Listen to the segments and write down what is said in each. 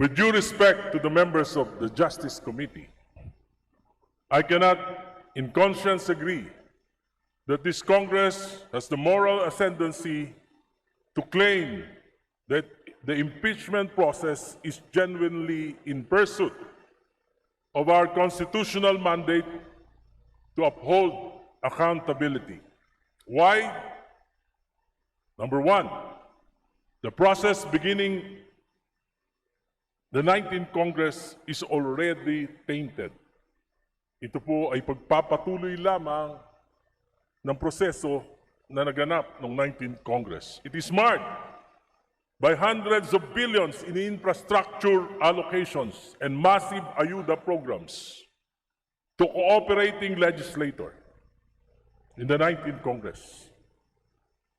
With due respect to the members of the Justice Committee, I cannot in conscience agree that this Congress has the moral ascendancy to claim that the impeachment process is genuinely in pursuit of our constitutional mandate to uphold accountability. Why? Number one, the process beginning the 19th Congress is already tainted. Ito po ay pagpapatuloy lamang ng proseso na naganap ng 19th Congress. It is marked by hundreds of billions in infrastructure allocations and massive ayuda programs to cooperating legislators in the 19th Congress.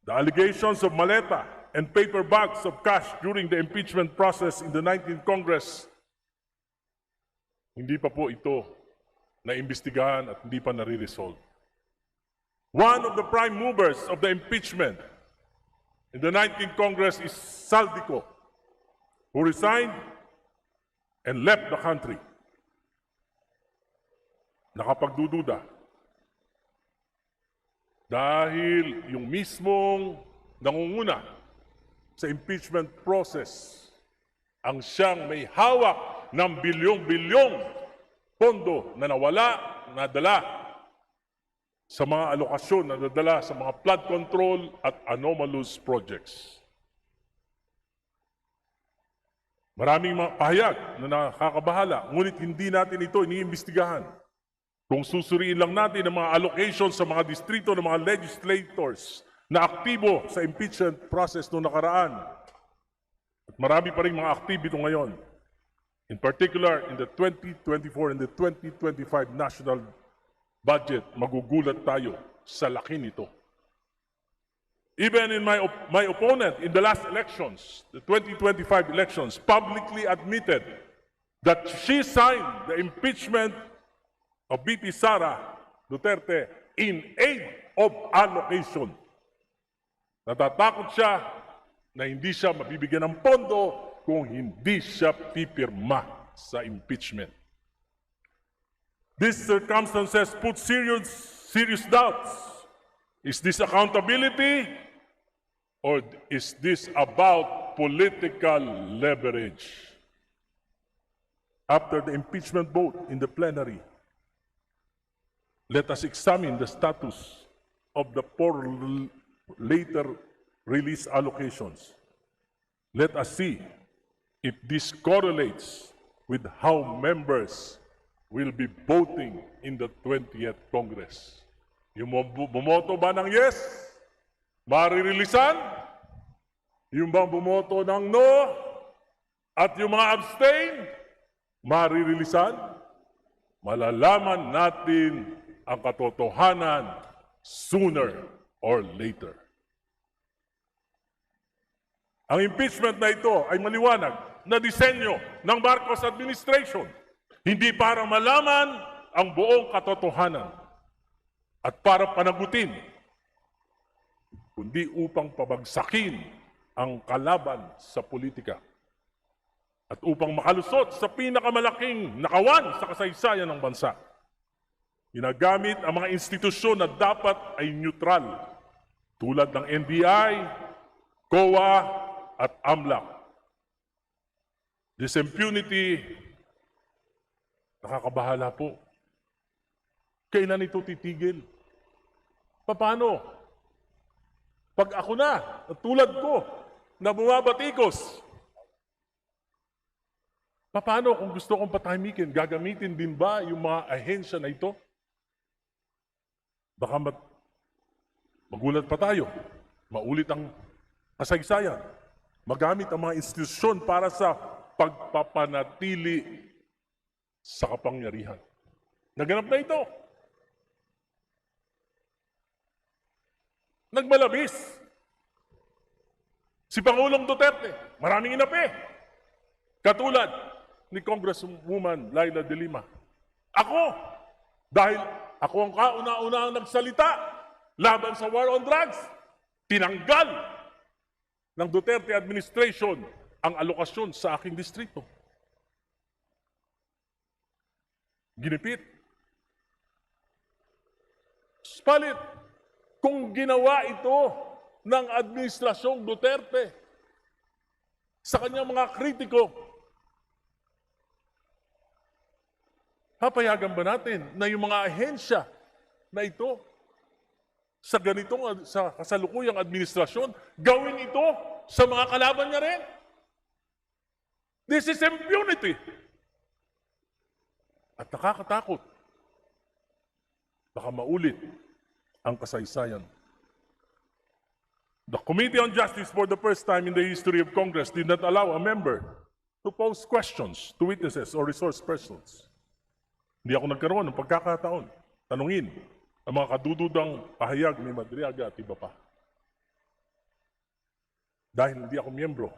The allegations of maleta and paper bags of cash during the impeachment process in the 19th Congress, hindi pa po ito naimbestigahan at hindi pa nare-resolve. One of the prime movers of the impeachment in the 19th Congress is Saldico, who resigned and left the country. Nakapagdududa. Dahil yung mismong nangunguna sa impeachment process ang siyang may hawak ng bilyong-bilyong pondo na nawala, nadala sa mga alokasyon, nadadala sa mga flood control at anomalous projects. Maraming mga pahayag na nakakabahala, ngunit hindi natin ito iniimbestigahan. Kung susuriin lang natin ang mga allocations sa mga distrito ng mga legislators na aktibo sa impeachment process noong nakaraan, at marami pa rin mga aktibo ngayon, in particular in the 2024 and the 2025 national budget, magugulat tayo sa laki nito. Even in my opponent in the last elections, the 2025 elections, publicly admitted that she signed the impeachment of VP Sara Duterte in aid of allocation. Natatakot siya na hindi siya mabibigyan ng pondo kung hindi siya pipirma sa impeachment. These circumstances put serious doubts. Is this accountability or is this about political leverage? After the impeachment vote in the plenary, let us examine the status of the four later release allocations. Let us see if this correlates with how members will be voting in the 20th Congress. Yung bumoto ba ng yes, maririlisan? Yung bang bumoto ng no, at yung mga abstain, maririlisan? Malalaman natin ang katotohanan sooner or later. Ang impeachment na ito ay maliwanag na disenyo ng Marcos administration, hindi para malaman ang buong katotohanan at para panagutin, kundi upang pabagsakin ang kalaban sa politika at upang makalusot sa pinakamalaking nakawan sa kasaysayan ng bansa. Ginagamit ang mga institusyon na dapat ay neutral, tulad ng NBI, COA, at AMLAC. This impunity, nakakabahala po. Kailan ito titigil? Paano? Pag ako na, tulad ko, na bumabatikos, paano kung gusto kong patahimikin? Gagamitin din ba yung mga ahensya na ito? Baka magulat pa tayo. Maulit ang kasaysayan. Magamit ang mga institusyon para sa pagpapanatili sa kapangyarihan. Naganap na ito. Nagmalabis. Si Pangulong Duterte, maraming inapi. Katulad ni Congresswoman Laila de Lima. Ako, dahil ako ang kauna-unahang nagsalita laban sa war on drugs, tinanggal ng Duterte administration ang alokasyon sa aking distrito. ginipit. Spalit, kung ginawa ito ng Administrasyong Duterte sa kanyang mga kritiko, papayagan ba natin na yung mga ahensya na ito sa ganitong sa kasalukuyang administrasyon, gawin ito sa mga kalaban niya rin? This is impunity. At nakakatakot. Baka maulit ang kasaysayan. The Committee on Justice for the first time in the history of Congress did not allow a member to pose questions to witnesses or resource persons. Hindi ako nagkaroon ng pagkakataon tanungin ang mga kadududang pahayag ni Madriaga at iba pa. Dahil hindi ako miyembro.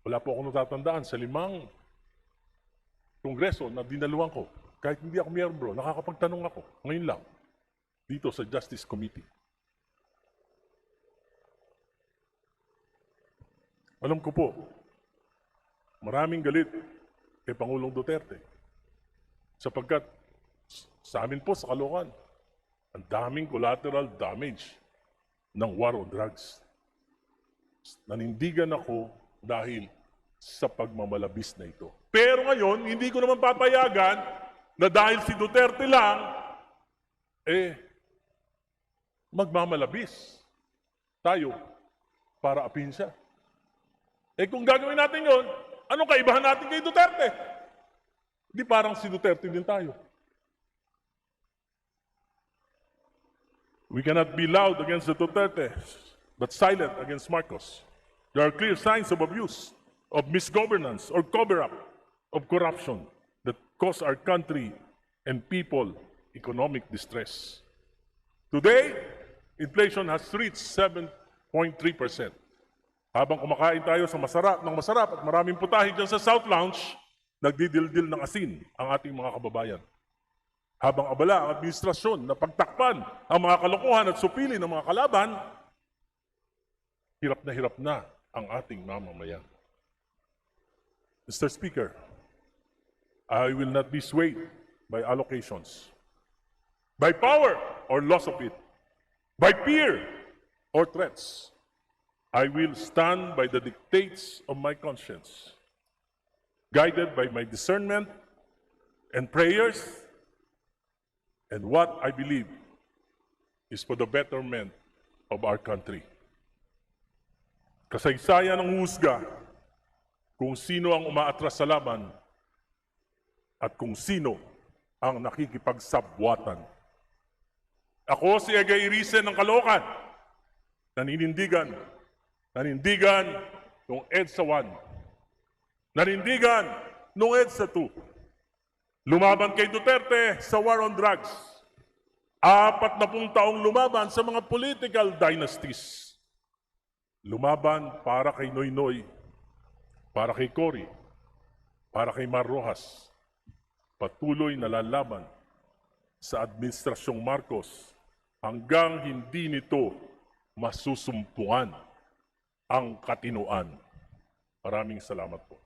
Wala po ako natatandaan sa 5 kongreso na dinaluhan ko. Kahit hindi ako miyembro, nakakapagtanong ako. Ngayon lang, dito sa Justice Committee. Alam ko po, maraming galit kay Pangulong Duterte. Sapagkat sa amin po sa Caloocan, ang daming collateral damage ng war on drugs. Nanindigan ako dahil sa pagmamalabis na ito. Pero ngayon, hindi ko naman papayagan na dahil si Duterte lang, magmamalabis tayo para apihin siya. Kung gagawin natin yon, anong kaibahan natin kay Duterte? Hindi parang si Duterte din tayo. We cannot be loud against the Duterte, but silent against Marcos. There are clear signs of abuse, of misgovernance, or cover-up of corruption that cause our country and people economic distress. Today, inflation has reached 7.3%. Habang kumakain tayo sa masarap at maraming putahe dyan sa South Lounge, nagdidildil ng asin ang ating mga kababayan. Habang abala ang administrasyon na pagtakpan ang mga kalokohan at supili ng mga kalaban, hirap na ang ating mamamayan. Mr. Speaker, I will not be swayed by allocations, by power or loss of it, by fear or threats. I will stand by the dictates of my conscience, guided by my discernment and prayers, and what I believe is for the betterment of our country. Kasaysayan ng husga kung sino ang umaatras sa laban at kung sino ang nakikipagsabwatan. Ako si Egay Irisen ng Caloocan, naninindigan nung EDSA 1, nanindigan nung EDSA 2, lumaban kay Duterte sa war on drugs, 40 taong lumaban sa mga political dynasties, lumaban para kay Noynoy, para kay Cory, para kay Mar Rojas, patuloy na lalaban sa Administrasyong Marcos hanggang hindi nito masusumpungan ang katinuan. Maraming salamat po.